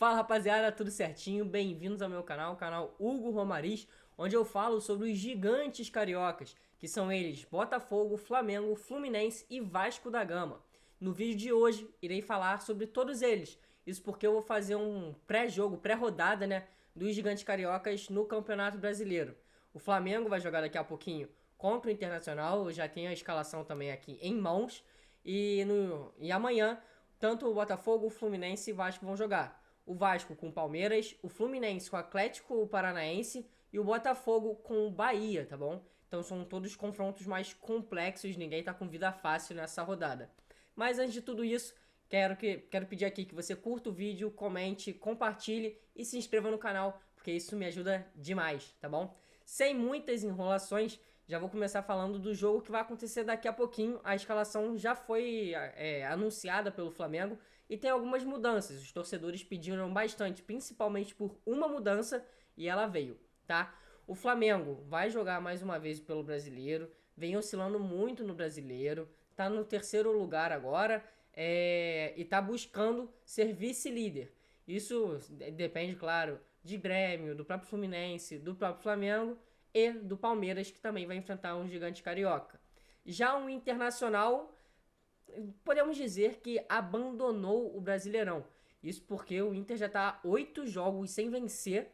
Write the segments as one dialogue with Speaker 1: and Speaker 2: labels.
Speaker 1: Fala rapaziada, tudo certinho? Bem-vindos ao meu canal, o canal Hugo Romariz, onde eu falo sobre os gigantes cariocas, que são eles Botafogo, Flamengo, Fluminense e Vasco da Gama. No vídeo de hoje, irei falar sobre todos eles, isso porque eu vou fazer um pré-jogo, pré-rodada, né, dos gigantes cariocas no Campeonato Brasileiro. O Flamengo vai jogar daqui a pouquinho contra o Internacional, eu já tenho a escalação também aqui em mãos, e amanhã tanto o Botafogo, o Fluminense e o Vasco vão jogar. O Vasco com o Palmeiras, o Fluminense com o Atlético Paranaense e o Botafogo com o Bahia, tá bom? Então são todos confrontos mais complexos, ninguém tá com vida fácil nessa rodada. Mas antes de tudo isso, quero pedir aqui que você curta o vídeo, comente, compartilhe e se inscreva no canal, porque isso me ajuda demais, tá bom? Sem muitas enrolações, já vou começar falando do jogo que vai acontecer daqui a pouquinho. A escalação já foi anunciada pelo Flamengo e tem algumas mudanças. Os torcedores pediram bastante, principalmente por uma mudança, e ela veio, tá? O Flamengo vai jogar mais uma vez pelo Brasileiro, vem oscilando muito no Brasileiro, tá no terceiro lugar agora e tá buscando ser vice-líder. Isso depende, claro, de Grêmio, do próprio Fluminense, do próprio Flamengo e do Palmeiras, que também vai enfrentar um gigante carioca. Já o Internacional, podemos dizer que abandonou o Brasileirão. Isso porque o Inter já está 8 jogos sem vencer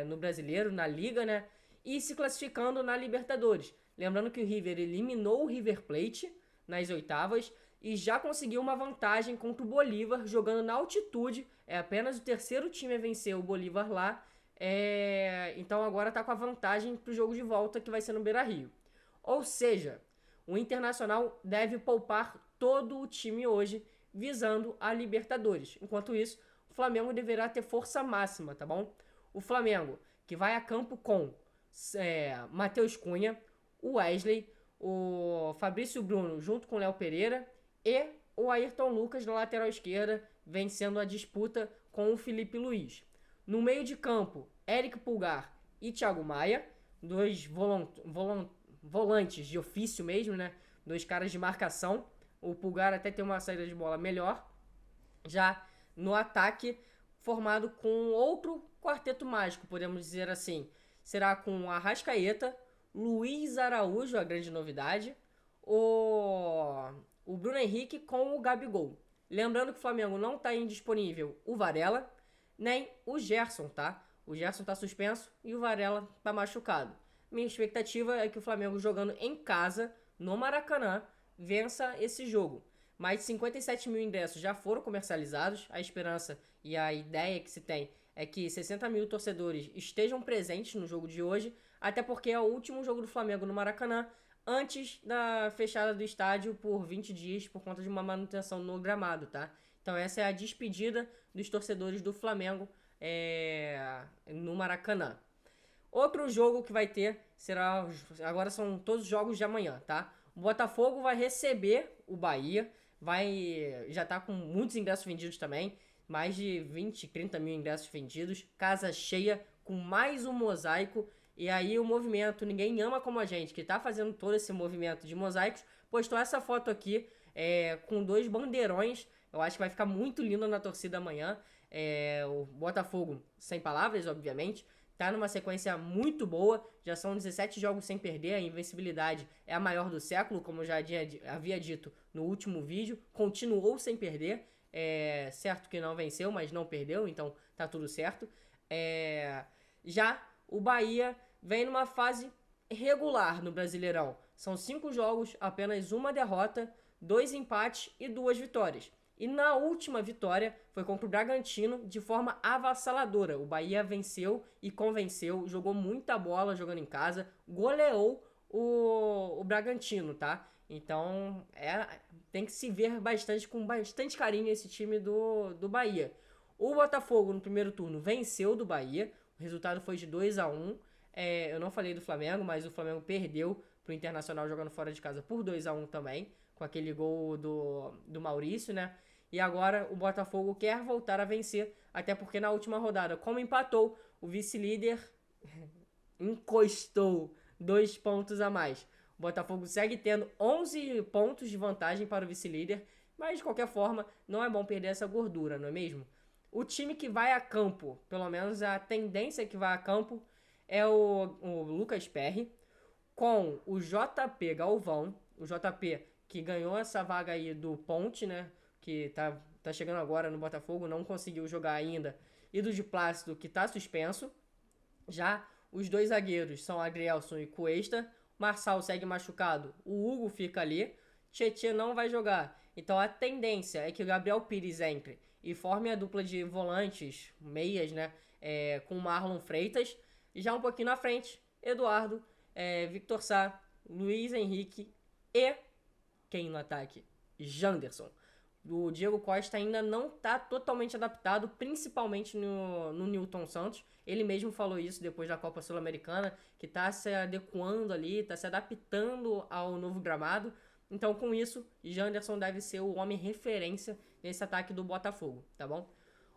Speaker 1: no Brasileiro, na Liga, né? E se classificando na Libertadores. Lembrando que o River eliminou o River Plate nas oitavas e já conseguiu uma vantagem contra o Bolívar jogando na altitude. É apenas o terceiro time a vencer o Bolívar lá. Então agora tá com a vantagem pro jogo de volta, que vai ser no Beira-Rio. Ou seja, o Internacional deve poupar todo o time hoje, visando a Libertadores. Enquanto isso, o Flamengo deverá ter força máxima, tá bom? O Flamengo, que vai a campo com Matheus Cunha, o Wesley, o Fabrício Bruno junto com o Léo Pereira e o Ayrton Lucas na lateral esquerda, vencendo a disputa com o Felipe Luiz. No meio de campo, Eric Pulgar e Thiago Maia, dois volantes de ofício mesmo, né? Dois caras de marcação. O Pulgar até tem uma saída de bola melhor. Já no ataque, formado com outro quarteto mágico, podemos dizer assim. Será com Arrascaeta, Luiz Araújo, a grande novidade, o Bruno Henrique com o Gabigol. Lembrando que o Flamengo não está indisponível o Varela, nem o Gerson, tá? O Gerson tá suspenso e o Varela tá machucado. Minha expectativa é que o Flamengo, jogando em casa, no Maracanã, vença esse jogo. Mais de 57 mil ingressos já foram comercializados. A esperança e a ideia que se tem é que 60 mil torcedores estejam presentes no jogo de hoje, até porque é o último jogo do Flamengo no Maracanã, antes da fechada do estádio por 20 dias por conta de uma manutenção no gramado, tá? Então essa é a despedida dos torcedores do Flamengo no Maracanã. Outro jogo que vai ter será... Agora são todos os jogos de amanhã, tá? O Botafogo vai receber o Bahia. Já tá com muitos ingressos vendidos também. Mais de 20, 30 mil ingressos vendidos. Casa cheia, com mais um mosaico. E aí o movimento Ninguém Ama Como a Gente, que tá fazendo todo esse movimento de mosaicos, postou essa foto aqui com 2 bandeirões. Eu acho que vai ficar muito lindo na torcida amanhã. O Botafogo, sem palavras, obviamente, tá numa sequência muito boa. Já são 17 jogos sem perder. A invencibilidade é a maior do século, como eu já havia dito no último vídeo. Continuou sem perder. Certo que não venceu, mas não perdeu, então tá tudo certo. Já o Bahia vem numa fase regular no Brasileirão. São 5 jogos, apenas uma derrota, 2 empates e 2 vitórias. E na última vitória foi contra o Bragantino de forma avassaladora. O Bahia venceu e convenceu, jogou muita bola jogando em casa, goleou o Bragantino, tá? Então tem que se ver com bastante carinho esse time do Bahia. O Botafogo no primeiro turno venceu do Bahia, o resultado foi de 2-1. Eu não falei do Flamengo, mas o Flamengo perdeu pro Internacional jogando fora de casa por 2-1 também, com aquele gol do Maurício, né? E agora o Botafogo quer voltar a vencer, até porque na última rodada, como empatou, o vice-líder encostou 2 pontos a mais. O Botafogo segue tendo 11 pontos de vantagem para o vice-líder, mas de qualquer forma não é bom perder essa gordura, não é mesmo? O time que vai a campo, pelo menos a tendência que vai a campo, é o Lucas Perry, com o JP Galvão, o JP que ganhou essa vaga aí do Ponte, né? Que tá chegando agora no Botafogo, não conseguiu jogar ainda, e do de Plácido, que tá suspenso. Já os dois zagueiros são Adrielson e Cuesta. Marçal segue machucado, o Hugo fica ali. Tietê não vai jogar. Então a tendência é que o Gabriel Pires entre e forme a dupla de volantes, meias, né? Com o Marlon Freitas. E já um pouquinho na frente, Eduardo, Victor Sá, Luiz Henrique e quem no ataque? Janderson. O Diego Costa ainda não está totalmente adaptado, principalmente no Nilton Santos. Ele mesmo falou isso depois da Copa Sul-Americana, que está se adequando ali, está se adaptando ao novo gramado. Então, com isso, Janderson deve ser o homem referência nesse ataque do Botafogo, tá bom?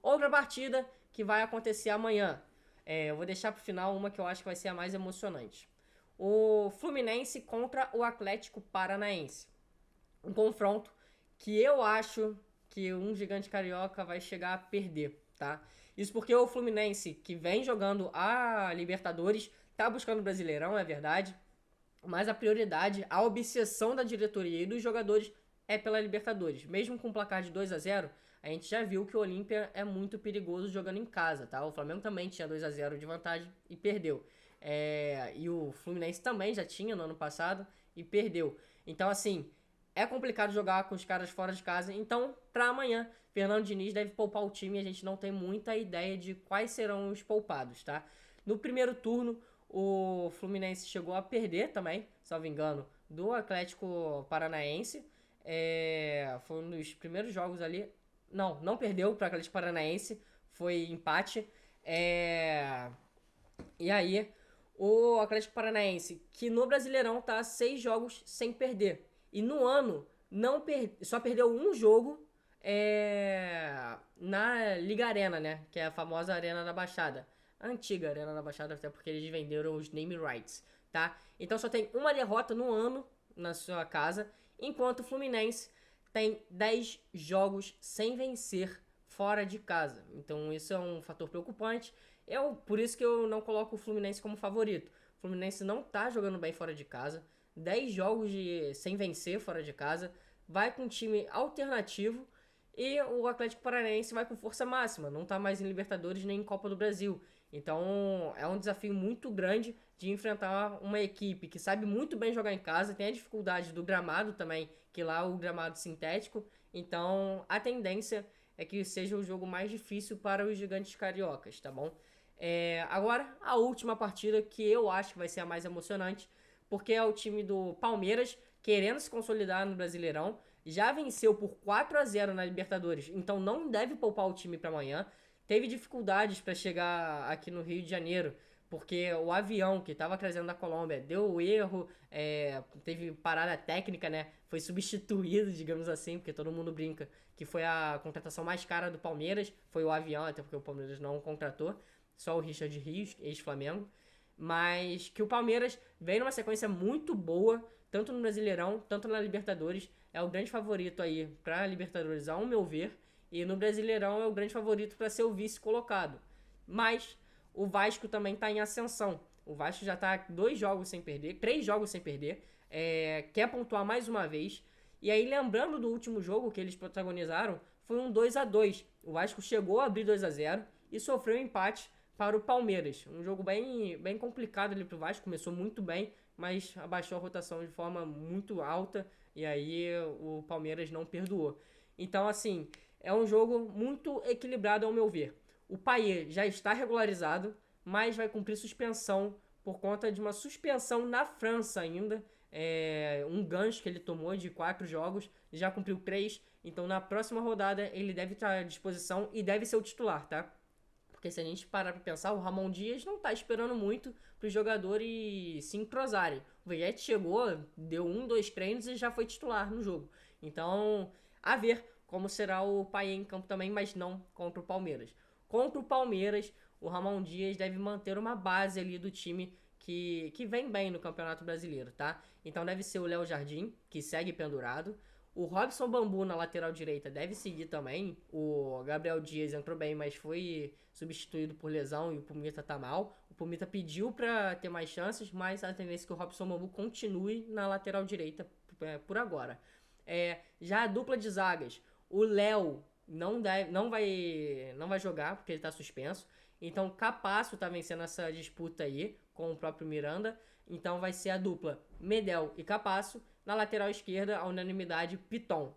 Speaker 1: Outra partida que vai acontecer amanhã. Eu vou deixar para o final uma que eu acho que vai ser a mais emocionante. O Fluminense contra o Atlético Paranaense. Um confronto que eu acho que um gigante carioca vai chegar a perder, tá? Isso porque o Fluminense, que vem jogando a Libertadores, tá buscando o Brasileirão, é verdade, mas a prioridade, a obsessão da diretoria e dos jogadores é pela Libertadores. Mesmo com um placar de 2-0, a gente já viu que o Olímpia é muito perigoso jogando em casa, tá? O Flamengo também tinha 2-0 de vantagem e perdeu. E o Fluminense também já tinha no ano passado e perdeu. Então, assim, é complicado jogar com os caras fora de casa. Então, para amanhã, Fernando Diniz deve poupar o time e a gente não tem muita ideia de quais serão os poupados, tá? No primeiro turno, o Fluminense chegou a perder também, salvo engano, do Atlético Paranaense. Foi um dos primeiros jogos ali. Não perdeu para o Atlético Paranaense, foi empate. E aí, o Atlético Paranaense, que no Brasileirão tá 6 jogos sem perder. E no ano, só perdeu um jogo na Liga Arena, né? Que é a famosa Arena da Baixada. A antiga Arena da Baixada, até porque eles venderam os name rights, tá? Então só tem uma derrota no ano na sua casa, enquanto o Fluminense tem 10 jogos sem vencer fora de casa. Então isso é um fator preocupante. Por isso que eu não coloco o Fluminense como favorito. O Fluminense não tá jogando bem fora de casa. 10 jogos sem vencer fora de casa. Vai com um time alternativo. E o Atlético Paranaense vai com força máxima. Não tá mais em Libertadores nem em Copa do Brasil. Então é um desafio muito grande de enfrentar uma equipe que sabe muito bem jogar em casa. Tem a dificuldade do gramado também, que lá é o gramado sintético. Então a tendência é que seja o jogo mais difícil para os gigantes cariocas, tá bom? Agora, a última partida que eu acho que vai ser a mais emocionante, porque é o time do Palmeiras querendo se consolidar no Brasileirão. Já venceu por 4-0 na Libertadores, então não deve poupar o time para amanhã. Teve dificuldades para chegar aqui no Rio de Janeiro, porque o avião que estava trazendo da Colômbia deu erro, teve parada técnica, né? Foi substituído, digamos assim, porque todo mundo brinca que foi a contratação mais cara do Palmeiras, foi o avião, até porque o Palmeiras não contratou, só o Richard Rios, ex-Flamengo. Mas que o Palmeiras vem numa sequência muito boa, tanto no Brasileirão, tanto na Libertadores. É o grande favorito aí para a Libertadores, ao meu ver. E no Brasileirão é o grande favorito para ser o vice colocado. Mas o Vasco também está em ascensão. O Vasco já está 3 jogos sem perder. Quer pontuar mais uma vez. E aí, lembrando do último jogo que eles protagonizaram, foi um 2-2. O Vasco chegou a abrir 2-0 e sofreu um empate para o Palmeiras. Um jogo bem complicado ali para o Vasco. Começou muito bem, mas abaixou a rotação de forma muito alta. E aí o Palmeiras não perdoou. Então, assim, é um jogo muito equilibrado ao meu ver. O Payet já está regularizado, mas vai cumprir suspensão por conta de uma suspensão na França ainda. Um gancho que ele tomou de 4 jogos, já cumpriu 3. Então na próxima rodada ele deve estar à disposição e deve ser o titular, tá? Porque se a gente parar pra pensar, o Ramon Dias não tá esperando muito para os jogadores se entrosarem. O Veguete chegou, deu 2 treinos e já foi titular no jogo. Então, a ver como será o Payet em campo também, mas não contra o Palmeiras. Contra o Palmeiras, o Ramon Dias deve manter uma base ali do time que vem bem no Campeonato Brasileiro, tá? Então deve ser o Léo Jardim, que segue pendurado, O Robson Bambu na lateral direita deve seguir também. O Gabriel Dias entrou bem, mas foi substituído por lesão e o Pumita tá mal. O Pumita pediu pra ter mais chances, mas a tendência é que o Robson Bambu continue na lateral direita por agora. Já a dupla de zagas, o Léo não vai jogar porque ele tá suspenso. Então Capasso tá vencendo essa disputa aí com o próprio Miranda. Então vai ser a dupla Medel e Capasso. Na lateral esquerda, a unanimidade Piton.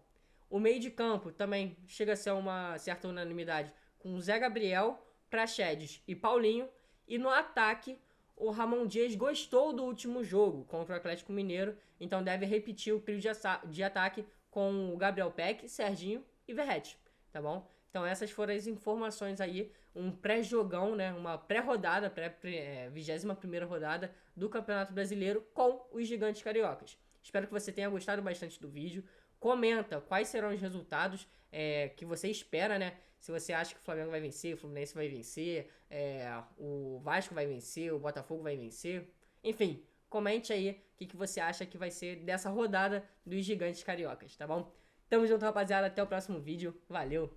Speaker 1: O meio de campo também chega a ser uma certa unanimidade com Zé Gabriel, Praxedes e Paulinho. E no ataque, o Ramon Dias gostou do último jogo contra o Atlético Mineiro, então deve repetir o trio de ataque com o Gabriel Peck, Serginho e Verratti, tá bom? Então essas foram as informações aí, um pré-jogão, né, uma pré-rodada, 21ª rodada do Campeonato Brasileiro com os Gigantes Cariocas. Espero que você tenha gostado bastante do vídeo. Comenta quais serão os resultados que você espera, né? Se você acha que o Flamengo vai vencer, o Fluminense vai vencer, o Vasco vai vencer, o Botafogo vai vencer. Enfim, comente aí o que você acha que vai ser dessa rodada dos Gigantes Cariocas, tá bom? Tamo junto, rapaziada. Até o próximo vídeo. Valeu!